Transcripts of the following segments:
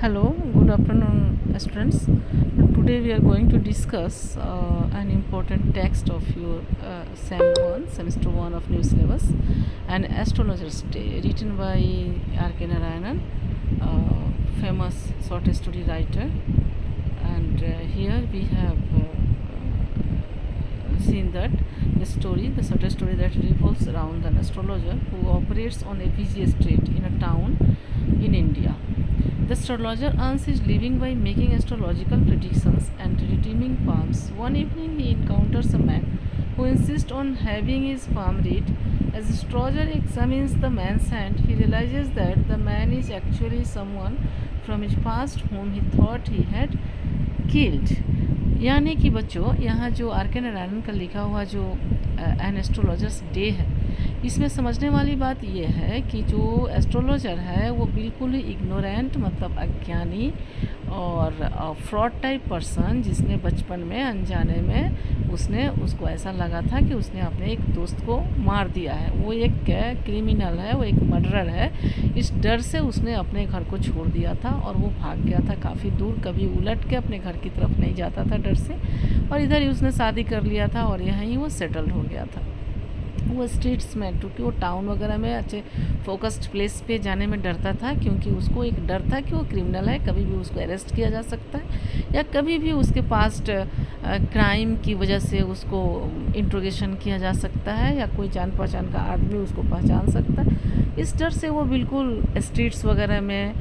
Hello, good afternoon, students. Today we are going to discuss an important text of your SEM 1, semester 1 of new syllabus, an astrologer's day, written by R.K. Narayanan, famous short story writer. And here we have seen that the short story that revolves around an astrologer who operates on a busy street in a town in India. The astrologer earns his living by making astrological predictions and redeeming palms. One evening, he encounters a man who insists on having his palm read. As the astrologer examines the man's hand, he realizes that the man is actually someone from his past whom he thought he had killed. यानी कि बच्चों, यहाँ जो are के नारायणन का लिखा हुआ जो एन एस्ट्रोलॉजर्स डे है, इसमें समझने वाली बात यह है कि जो एस्ट्रोलॉजर है वो बिल्कुल ही इग्नोरेंट मतलब अज्ञानी और फ्रॉड टाइप पर्सन, जिसने बचपन में अनजाने में उसको ऐसा लगा था कि उसने अपने एक दोस्त को मार दिया है, वो एक क्रिमिनल है, वो एक मर्डरर है। इस डर से उसने अपने घर को छोड़ दिया था और वो भाग गया था काफ़ी दूर, कभी उलट के अपने घर की तरफ नहीं जाता था डर से, और इधर ही उसने शादी कर लिया था और यहीं वो सेटल्ड हो गया था। वो स्ट्रीट्स में, क्योंकि वो टाउन वगैरह में अच्छे फोकस्ड प्लेस पे जाने में डरता था, क्योंकि उसको एक डर था कि वो क्रिमिनल है, कभी भी उसको अरेस्ट किया जा सकता है या कभी भी उसके पास्ट क्राइम की वजह से उसको इंट्रोगेशन किया जा सकता है या कोई जान पहचान का आदमी उसको पहचान सकता है। इस डर से वो बिल्कुल स्ट्रीट्स वगैरह में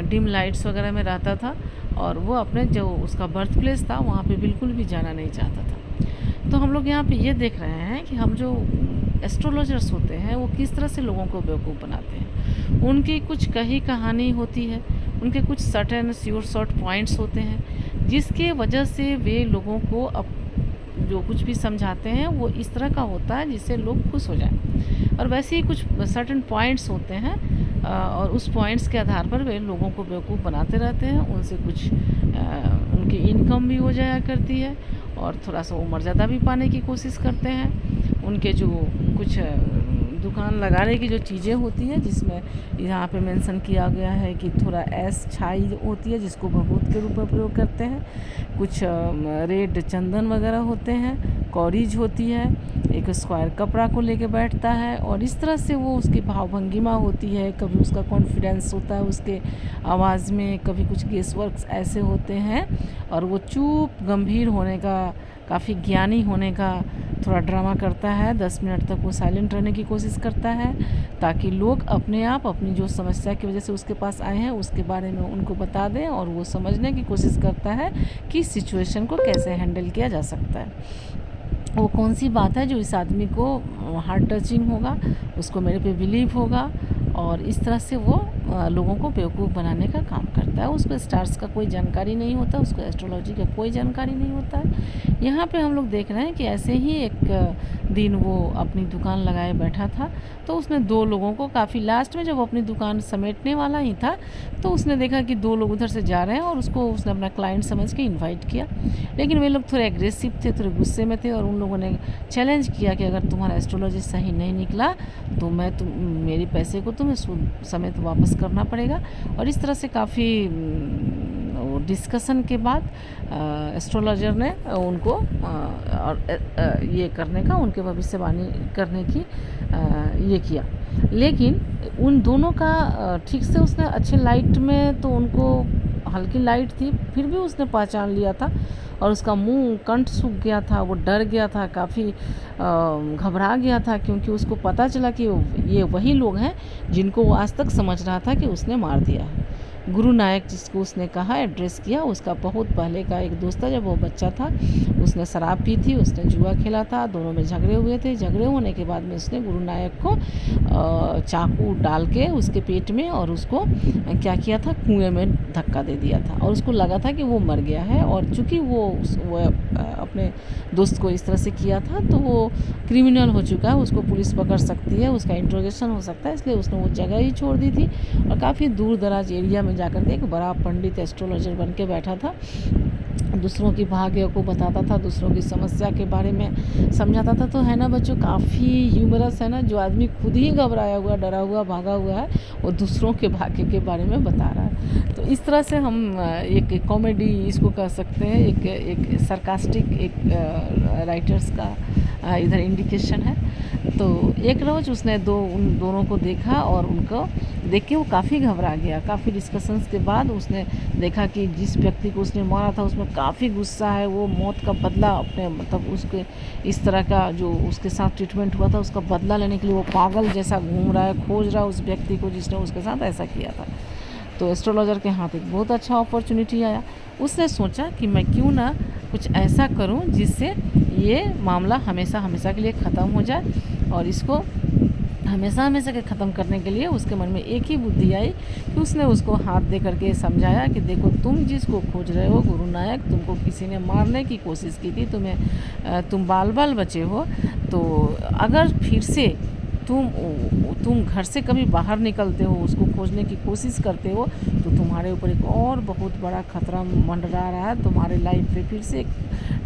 डिम लाइट्स वगैरह में रहता था और वो अपने जो उसका बर्थ प्लेस था वहाँ पे बिल्कुल भी जाना नहीं चाहता था। तो हम लोग यहाँ पे ये देख रहे हैं कि हम जो एस्ट्रोलॉजर्स होते हैं वो किस तरह से लोगों को बेवकूफ़ बनाते हैं। उनकी कुछ कही कहानी होती है, उनके कुछ सर्टेन शॉर्ट पॉइंट्स होते हैं जिसके वजह से वे लोगों को जो कुछ भी समझाते हैं वो इस तरह का होता है जिससे लोग खुश हो जाएं। और वैसे ही कुछ सर्टेन पॉइंट्स होते हैं और उस पॉइंट्स के आधार पर वे लोगों को बेवकूफ़ बनाते रहते हैं। उनसे कुछ उनकी इनकम भी हो जाया करती है और थोड़ा सा वो मर्यादा भी पाने की कोशिश करते हैं। उनके जो कुछ दुकान लगाने की जो चीज़ें होती हैं, जिसमें यहाँ पे मेंशन किया गया है कि थोड़ा ऐस छाई होती है जिसको भभूत के रूप में प्रयोग करते हैं, कुछ रेड चंदन वगैरह होते हैं, कॉरीज होती है, एक स्क्वायर कपड़ा को लेके बैठता है और इस तरह से वो उसकी भावभंगिमा होती है। कभी उसका कॉन्फिडेंस होता है उसके आवाज़ में, कभी कुछ गेस वर्क्स ऐसे होते हैं और वो चुप गंभीर होने का, काफ़ी ज्ञानी होने का थोड़ा ड्रामा करता है। 10 मिनट तक वो साइलेंट रहने की कोशिश करता है ताकि लोग अपने आप अपनी जो समस्या की वजह से उसके पास आए हैं उसके बारे में उनको बता दें और वो समझने की कोशिश करता है कि सिचुएशन को कैसे हैंडल किया जा सकता है। वो कौन सी बात है जो इस आदमी को हार्ट टचिंग होगा, उसको मेरे पे बिलीव होगा और इस तरह से वो लोगों को बेवकूफ़ बनाने का काम करता है। उसको स्टार्स का कोई जानकारी नहीं होता, उसको एस्ट्रोलॉजी का कोई जानकारी नहीं होता है। यहाँ पे हम लोग देख रहे हैं कि ऐसे ही एक दिन वो अपनी दुकान लगाए बैठा था, तो उसने 2 लोगों को, काफ़ी लास्ट में जब वो अपनी दुकान समेटने वाला ही था तो उसने देखा कि 2 लोग उधर से जा रहे हैं और उसने अपना क्लाइंट समझ के इन्वाइट किया। लेकिन वे लोग थोड़े एग्रेसिव थे, थोड़े गुस्से में थे और उन लोगों ने चैलेंज किया कि अगर तुम्हारा एस्ट्रोलॉजी सही नहीं निकला तो मेरे पैसे को तुम्हें सूद समेत वापस करना पड़ेगा। और इस तरह से काफ़ी डिस्कशन के बाद एस्ट्रोलॉजर ने उनको ये करने का, उनके भविष्यवाणी करने की ये किया। लेकिन उन दोनों का ठीक से उसने अच्छे लाइट में, तो उनको हल्की लाइट थी फिर भी उसने पहचान लिया था और उसका मुंह कंठ सूख गया था, वो डर गया था, काफ़ी घबरा गया था, क्योंकि उसको पता चला कि ये वही लोग हैं जिनको वो आज तक समझ रहा था कि उसने मार दिया है। गुरु नायक जिसको उसने कहा, एड्रेस किया, उसका बहुत पहले का एक दोस्त था। जब वो बच्चा था उसने शराब पी थी, उसने जुआ खेला था, दोनों में झगड़े हुए थे। झगड़े होने के बाद में उसने गुरु नायक को चाकू डाल के उसके पेट में और उसको क्या किया था, कुएं में धक्का दे दिया था और उसको लगा था कि वो मर गया है। और चूँकि वो अपने दोस्त को इस तरह से किया था तो वो क्रिमिनल हो चुका है, उसको पुलिस पकड़ सकती है, उसका इंट्रोगेशन हो सकता है, इसलिए उसने वो जगह ही छोड़ दी थी और काफ़ी दूर दराज एरिया में जाकर के एक बड़ा पंडित एस्ट्रोलॉजर बन के बैठा था दूसरों की भाग्य को बताता था, दूसरों की समस्या के बारे में समझाता था। तो है ना बच्चों, काफ़ी ह्यूमरस है ना। जो आदमी खुद ही घबराया हुआ, डरा हुआ, भागा हुआ है, वो दूसरों के भाग्य के बारे में बता रहा है। तो इस तरह से हम एक कॉमेडी इसको कह सकते हैं, एक सरकास्टिक एक राइटर्स का इधर इंडिकेशन है। तो एक रोज़ उसने उन दोनों को देखा और उनको देख के वो काफ़ी घबरा गया। काफ़ी डिस्कशंस के बाद उसने देखा कि जिस व्यक्ति को उसने मारा था उसमें काफ़ी गुस्सा है। वो मौत का बदला अपने मतलब उसके इस तरह का जो उसके साथ ट्रीटमेंट हुआ था उसका बदला लेने के लिए वो पागल जैसा घूम रहा है, खोज रहा है उस व्यक्ति को जिसने उसके साथ ऐसा किया था। तो एस्ट्रोलॉजर के हाथ एक बहुत अच्छा अपॉर्चुनिटी आया। उसने सोचा कि मैं क्यों ना कुछ ऐसा करूं जिससे ये मामला हमेशा हमेशा के लिए ख़त्म हो जाए। और इसको हमेशा हमेशा के ख़त्म करने के लिए उसके मन में एक ही बुद्धि आई कि उसने उसको हाथ दे करके समझाया कि देखो, तुम जिसको खोज रहे हो गुरु नायक, तुमको किसी ने मारने की कोशिश की थी, तुम बाल बाल बचे हो। तो अगर फिर से तुम घर से कभी बाहर निकलते हो, उसको खोजने की कोशिश करते हो, तो तुम्हारे ऊपर एक और बहुत बड़ा खतरा मंडरा रहा है। तुम्हारे लाइफ पे फिर से एक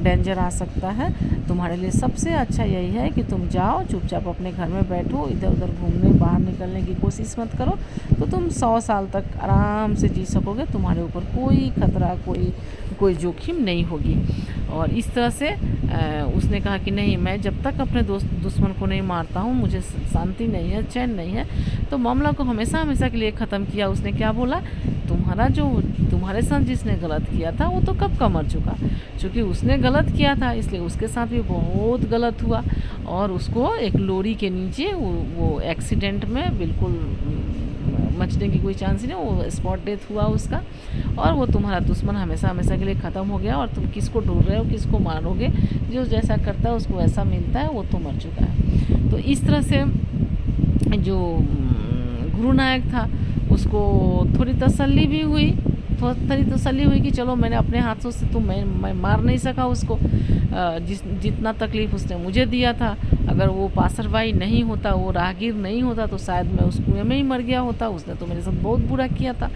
डेंजर आ सकता है। तुम्हारे लिए सबसे अच्छा यही है कि तुम जाओ, चुपचाप अपने घर में बैठो, इधर उधर घूमने बाहर निकलने की कोशिश मत करो, तो तुम 100 साल तक आराम से जी सकोगे। तुम्हारे ऊपर कोई खतरा, कोई जोखिम नहीं होगी। और इस तरह से उसने कहा कि नहीं, मैं जब तक अपने दुश्मन को नहीं मारता हूँ मुझे शांति नहीं है, चैन नहीं है। तो मामला को हमेशा हमेशा के लिए ख़त्म किया। उसने क्या बोला, तुम्हारे साथ जिसने गलत किया था वो तो कब का मर चुका। चूँकि उसने गलत किया था इसलिए उसके साथ भी बहुत गलत हुआ और उसको एक लोरी के नीचे वो एक्सीडेंट में बिल्कुल बचने की कोई चांस ही नहीं, वो स्पॉट डेथ हुआ उसका। और वो तुम्हारा दुश्मन हमेशा हमेशा के लिए ख़त्म हो गया और तुम किसको ढूंढ रहे हो, किसको मारोगे, जो जैसा करता है उसको वैसा मिलता है, वो तो मर चुका है। तो इस तरह से जो गुरु नायक था उसको थोड़ी तसल्ली भी हुई, कि चलो मैंने अपने हाथों से तो मैं मार नहीं सका उसको। जितना तकलीफ़ उसने मुझे दिया था, अगर वो पासरवाई नहीं होता, वो राहगीर नहीं होता, तो शायद मैं उस कुएं में ही मर गया होता। उसने तो मेरे साथ बहुत बुरा किया था,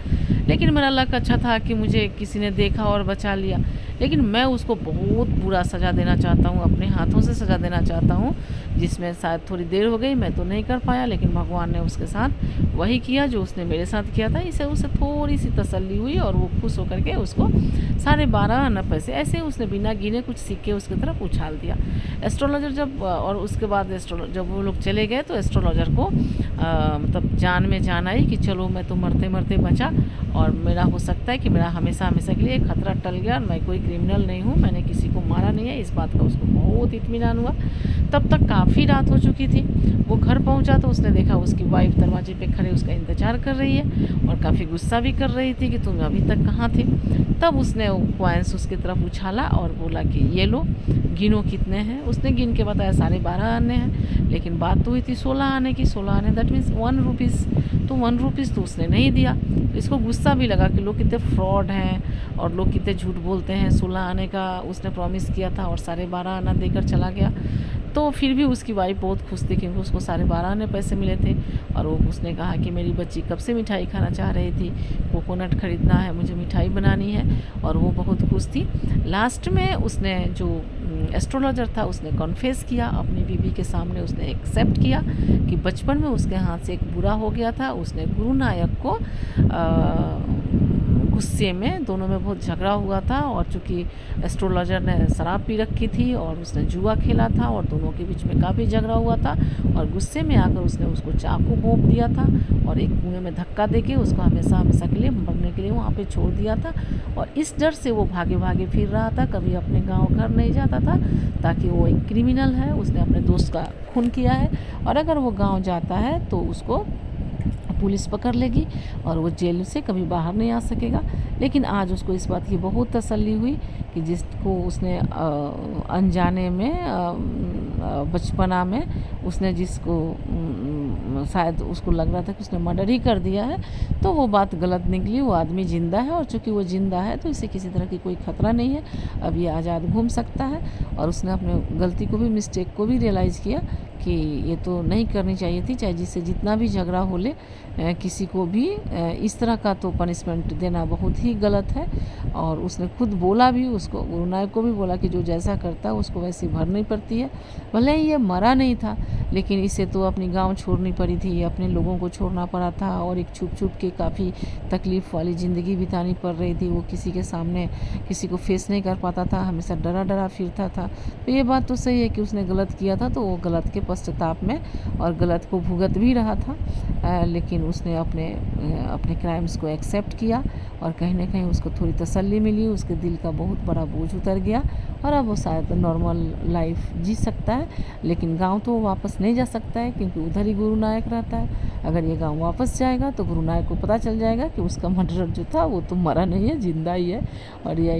लेकिन मेरा लक अच्छा था कि मुझे किसी ने देखा और बचा लिया। लेकिन मैं उसको बहुत बुरा सज़ा देना चाहता हूँ, अपने हाथों से सज़ा देना चाहता हूँ, जिसमें शायद थोड़ी देर हो गई, मैं तो नहीं कर पाया, लेकिन भगवान ने उसके साथ वही किया जो उसने मेरे साथ किया था। इसे उसे थोड़ी सी तसल्ली हुई और वो खुश होकर के उसको 12.5 आना पैसे ऐसे उसने बिना गिने कुछ सिक्के उसकी तरफ उछाल दिया। एस्ट्रोलॉजर और उसके बाद जब वो लोग चले गए तो एस्ट्रोलॉजर को मतलब जान में जान आई कि चलो मैं तो मरते मरते बचा और मेरा हो सकता है कि मेरा हमेशा हमेशा के लिए खतरा टल गया। मैं कोई क्रिमिनल नहीं हूँ, मैंने किसी को मारा नहीं है, इस बात का उसको बहुत इत्मीनान हुआ। तब तक काफ़ी रात हो चुकी थी। वो घर पहुँचा तो उसने देखा उसकी वाइफ दरवाजे पे खड़े उसका इंतज़ार कर रही है और काफ़ी गुस्सा भी कर रही थी कि तुम अभी तक कहाँ थे। तब उसने कॉइन्स उसकी तरफ उछाला और बोला कि ये लो, गिनो कितने हैं। उसने गिन के बताया 12.5 आने हैं, लेकिन बात तो हुई थी 16 आने की। 16 आने दैट मीन्स 1 रुपीज़। तो 1 रुपीज़ तो उसने नहीं दिया। इसको गुस्सा भी लगा कि लोग कितने फ्रॉड हैं और लोग कितने झूठ बोलते हैं। 16 आने का उसने प्रॉमिस किया था और 12.5 आना देकर चला गया। तो फिर भी उसकी वाइफ बहुत खुश थी क्योंकि उसको 12.5 आने पैसे मिले थे। और उसने कहा कि मेरी बच्ची कब से मिठाई खाना चाह रही थी, कोकोनट ख़रीदना है, मुझे मिठाई बनानी है, और वो बहुत खुश थी। लास्ट में उसने जो एस्ट्रोलॉजर था उसने कॉन्फेस किया अपनी बीवी के सामने। उसने एक्सेप्ट किया कि बचपन में उसके हाथ से एक बुरा हो गया था। उसने गुरु नायक को गुस्से में, दोनों में बहुत झगड़ा हुआ था और चूँकि एस्ट्रोलॉजर ने शराब पी रखी थी और उसने जुआ खेला था और दोनों के बीच में काफ़ी झगड़ा हुआ था और गुस्से में आकर उसने उसको चाकू भोंक दिया था और एक कुएं में धक्का देके उसको हमेशा हमेशा के लिए मरने के लिए वहाँ पे छोड़ दिया था। और इस डर से वो भागे भागे फिर रहा था, कभी अपने गाँव घर नहीं जाता था, ताकि वो एक क्रिमिनल है, उसने अपने दोस्त का खून किया है और अगर वो गाँव जाता है तो उसको पुलिस पकड़ लेगी और वो जेल से कभी बाहर नहीं आ सकेगा। लेकिन आज उसको इस बात की बहुत तसल्ली हुई कि जिसको उसने अनजाने में बचपना में उसने जिसको शायद उसको लग रहा था कि उसने मर्डर ही कर दिया है, तो वो बात गलत निकली। वो आदमी ज़िंदा है और चूँकि वो ज़िंदा है तो इसे किसी तरह की कोई ख़तरा नहीं है, अब ये आज़ाद घूम सकता है। और उसने अपने गलती को भी, मिस्टेक को भी रियलाइज़ किया कि ये तो नहीं करनी चाहिए थी, चाहे जिससे जितना भी झगड़ा हो ले, किसी को भी इस तरह का तो पनिशमेंट देना बहुत ही गलत है। और उसने खुद बोला भी, उसको गुरु नानक को भी बोला कि जो जैसा करता है उसको वैसी भरनी पड़ती है। भले ही ये मरा नहीं था, लेकिन इसे तो अपनी गांव छोड़नी पड़ी थी, अपने लोगों को छोड़ना पड़ा था, और एक छुप छुप के काफ़ी तकलीफ़ वाली ज़िंदगी बितानी पड़ रही थी। वो किसी के सामने किसी को फेस नहीं कर पाता था, हमेशा डरा डरा फिरता था। तो ये बात तो सही है कि उसने गलत किया था, तो वो गलत के पश्चाताप में और गलत को भुगत भी रहा था, लेकिन उसने अपने क्राइम्स को एक्सेप्ट किया, और कहीं ना कहीं उसको थोड़ी तसल्ली मिली, उसके दिल का बहुत बड़ा बोझ उतर गया, और अब वो शायद नॉर्मल लाइफ जी सकता है। लेकिन गांव तो वो वापस नहीं जा सकता है, क्योंकि उधर ही गुरु नानक रहता है। अगर ये गांव वापस जाएगा तो गुरु नानक को पता चल जाएगा कि उसका मर्डरर जो था वो तो मरा नहीं है, जिंदा ही है। और ये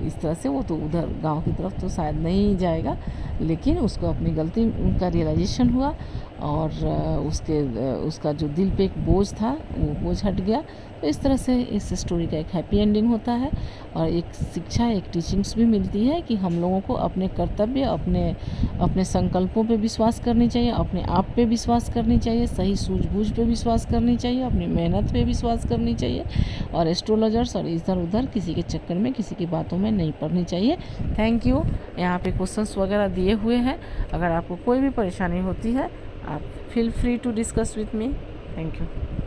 इस तरह से वो तो उधर गांव की तरफ तो शायद नहीं जाएगा, लेकिन उसको अपनी गलती का रियलाइजेशन हुआ, और उसका जो दिल पे एक बोझ था वो बोझ हट गया। तो इस तरह से इस स्टोरी का एक हैप्पी एंडिंग होता है, और एक शिक्षा, एक टीचिंग्स भी मिलती है कि हम लोगों को अपने कर्तव्य, अपने संकल्पों पे विश्वास करनी चाहिए, अपने आप पे विश्वास करनी चाहिए, सही सूझबूझ पे विश्वास करनी चाहिए, अपनी मेहनत पे विश्वास करनी चाहिए, और एस्ट्रोलॉजर्स और इधर उधर किसी के चक्कर में, किसी की बातों में नहीं पड़नी चाहिए। Thank you. यहाँ पे क्वेश्चंस वगैरह दिए हुए हैं, अगर आपको कोई भी परेशानी होती है आप feel free to discuss with me. Thank you.